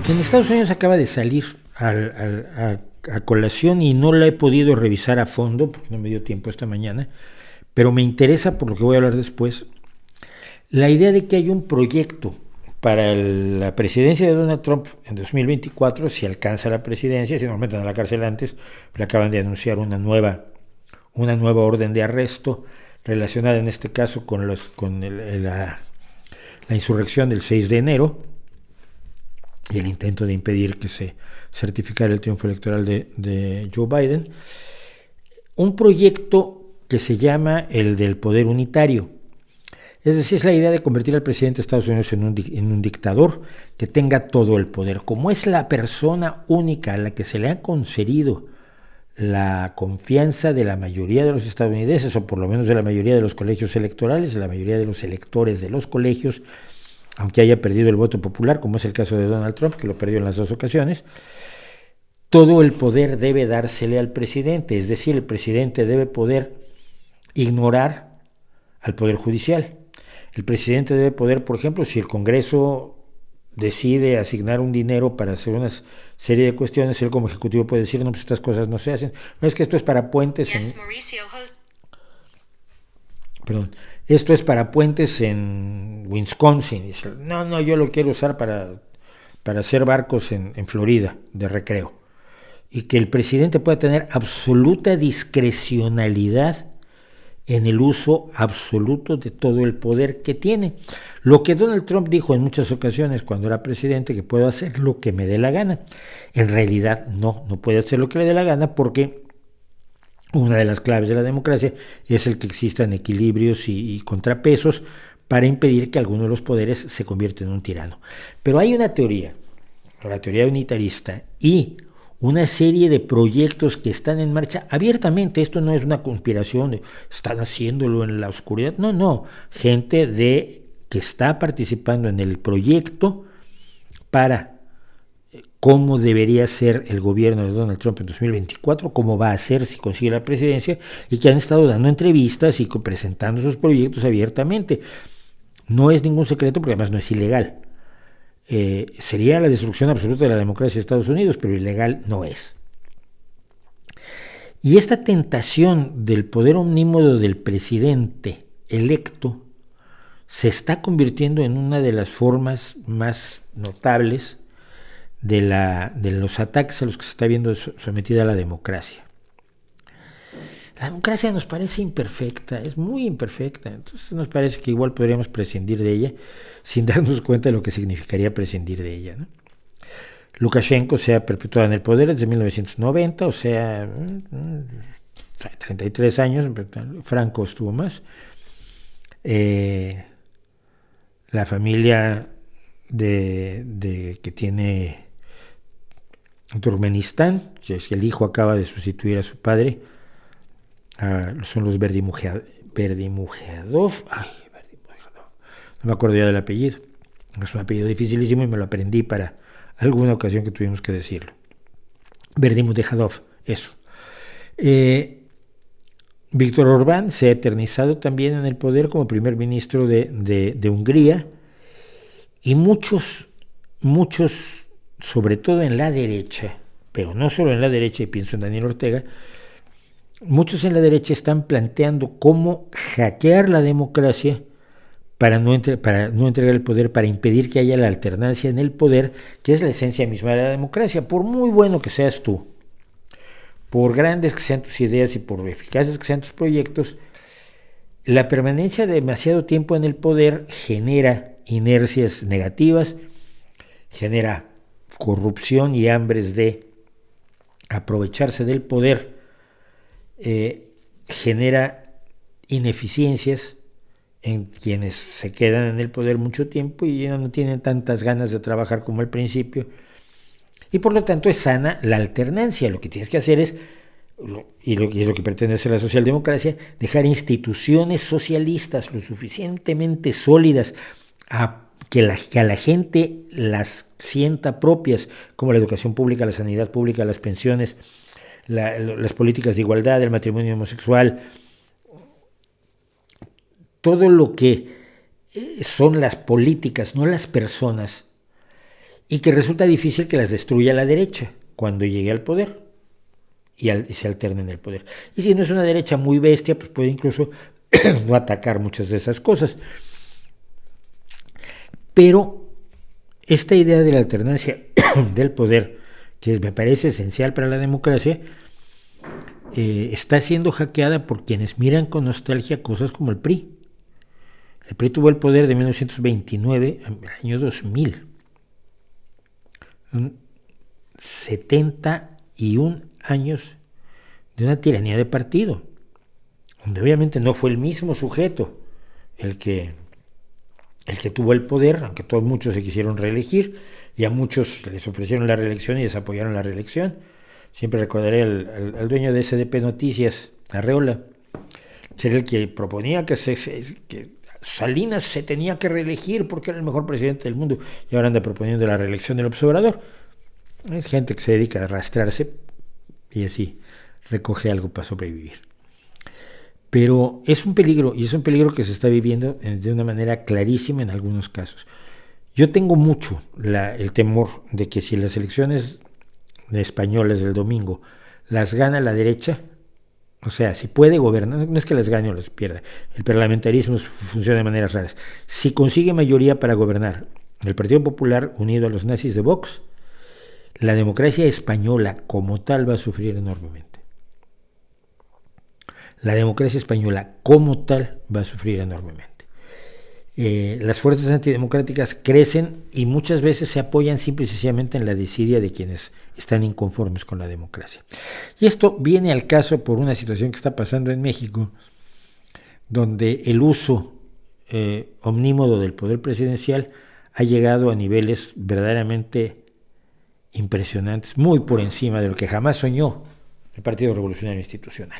En Estados Unidos acaba de salir a colación y no la he podido revisar a fondo porque no me dio tiempo esta mañana, pero me interesa, por lo que voy a hablar después, la idea de que hay un proyecto para la presidencia de Donald Trump en 2024, si alcanza la presidencia, si no lo meten a la cárcel antes, le acaban de anunciar una nueva orden de arresto relacionada en este caso con la insurrección del 6 de enero y el intento de impedir que se certificara el triunfo electoral de Joe Biden. Un proyecto que se llama el del poder unitario. Es decir, es la idea de convertir al presidente de Estados Unidos en un dictador que tenga todo el poder. Como es la persona única a la que se le ha conferido la confianza de la mayoría de los estadounidenses, o por lo menos de la mayoría de los colegios electorales, de la mayoría de los electores de los colegios, aunque haya perdido el voto popular, como es el caso de Donald Trump, que lo perdió en las dos ocasiones, todo el poder debe dársele al presidente. Es decir, el presidente debe poder ignorar al poder judicial. El presidente debe poder, por ejemplo, si el Congreso decide asignar un dinero para hacer una serie de cuestiones, él como ejecutivo puede decir, no, pues estas cosas no se hacen. No, es que esto es para puentes esto es para puentes en Wisconsin. No, yo lo quiero usar para hacer barcos en Florida de recreo. Y que el presidente pueda tener absoluta discrecionalidad en el uso absoluto de todo el poder que tiene. Lo que Donald Trump dijo en muchas ocasiones cuando era presidente, que puedo hacer lo que me dé la gana. En realidad no puede hacer lo que le dé la gana, porque una de las claves de la democracia es el que existan equilibrios y contrapesos para impedir que alguno de los poderes se convierta en un tirano. Pero hay una teoría, la teoría unitarista, y una serie de proyectos que están en marcha abiertamente. Esto no es una conspiración, están haciéndolo en la oscuridad. No, gente que está participando en el proyecto para cómo debería ser el gobierno de Donald Trump en 2024, cómo va a ser si consigue la presidencia, y que han estado dando entrevistas y presentando sus proyectos abiertamente. No es ningún secreto, porque además no es ilegal. Sería la destrucción absoluta de la democracia de Estados Unidos, pero ilegal no es. Y esta tentación del poder omnímodo del presidente electo se está convirtiendo en una de las formas más notables de los ataques a los que se está viendo sometida la democracia. La democracia nos parece imperfecta, es muy imperfecta, entonces nos parece que igual podríamos prescindir de ella sin darnos cuenta de lo que significaría prescindir de ella, ¿no? Lukashenko se ha perpetuado en el poder desde 1990, o sea, 33 años, Franco estuvo más. La familia que tiene Turkmenistán, que el hijo acaba de sustituir a su padre, son los Berdimuhamedov, no me acuerdo ya del apellido, es un apellido dificilísimo y me lo aprendí para alguna ocasión que tuvimos que decirlo. Berdimuhamedov, eso. Víctor Orbán se ha eternizado también en el poder como primer ministro de Hungría, y muchos, sobre todo en la derecha, pero no solo en la derecha, y pienso en Daniel Ortega, muchos en la derecha están planteando cómo hackear la democracia para no entregar el poder, para impedir que haya la alternancia en el poder, que es la esencia misma de la democracia. Por muy bueno que seas tú, por grandes que sean tus ideas y por eficaces que sean tus proyectos, la permanencia de demasiado tiempo en el poder genera inercias negativas, genera corrupción y hambres de aprovecharse del poder, genera ineficiencias en quienes se quedan en el poder mucho tiempo y ya no tienen tantas ganas de trabajar como al principio, y por lo tanto es sana la alternancia. Lo que tienes que hacer es, y es lo que pretende hacer la socialdemocracia, dejar instituciones socialistas lo suficientemente sólidas que a la gente las sienta propias, como la educación pública, la sanidad pública, las pensiones, las políticas de igualdad, el matrimonio homosexual, todo lo que son las políticas, no las personas, y que resulta difícil que las destruya la derecha cuando llegue al poder y se alterne en el poder. Y si no es una derecha muy bestia, pues puede incluso no atacar muchas de esas cosas. Pero esta idea de la alternancia del poder, que me parece esencial para la democracia, está siendo hackeada por quienes miran con nostalgia cosas como el PRI. El PRI tuvo el poder de 1929 al año 2000. 71 años de una tiranía de partido, donde obviamente no fue el mismo sujeto el que tuvo el poder, aunque todos muchos se quisieron reelegir, y a muchos les ofrecieron la reelección y desapoyaron la reelección. Siempre recordaré al dueño de SDP Noticias, Arreola, que era el que proponía que Salinas se tenía que reelegir porque era el mejor presidente del mundo, y ahora anda proponiendo la reelección del López Obrador. Es gente que se dedica a arrastrarse y así recoge algo para sobrevivir. Pero es un peligro, y es un peligro que se está viviendo de una manera clarísima en algunos casos. Yo tengo mucho el temor de que si las elecciones españolas del domingo las gana la derecha, o sea, si puede gobernar, no es que las gane o las pierda, el parlamentarismo funciona de maneras raras. Si consigue mayoría para gobernar el Partido Popular unido a los nazis de Vox, la democracia española como tal va a sufrir enormemente. La democracia española como tal va a sufrir enormemente. Las fuerzas antidemocráticas crecen y muchas veces se apoyan simple y sencillamente en la desidia de quienes están inconformes con la democracia. Y esto viene al caso por una situación que está pasando en México, donde el uso omnímodo del poder presidencial ha llegado a niveles verdaderamente impresionantes, muy por encima de lo que jamás soñó el Partido Revolucionario Institucional.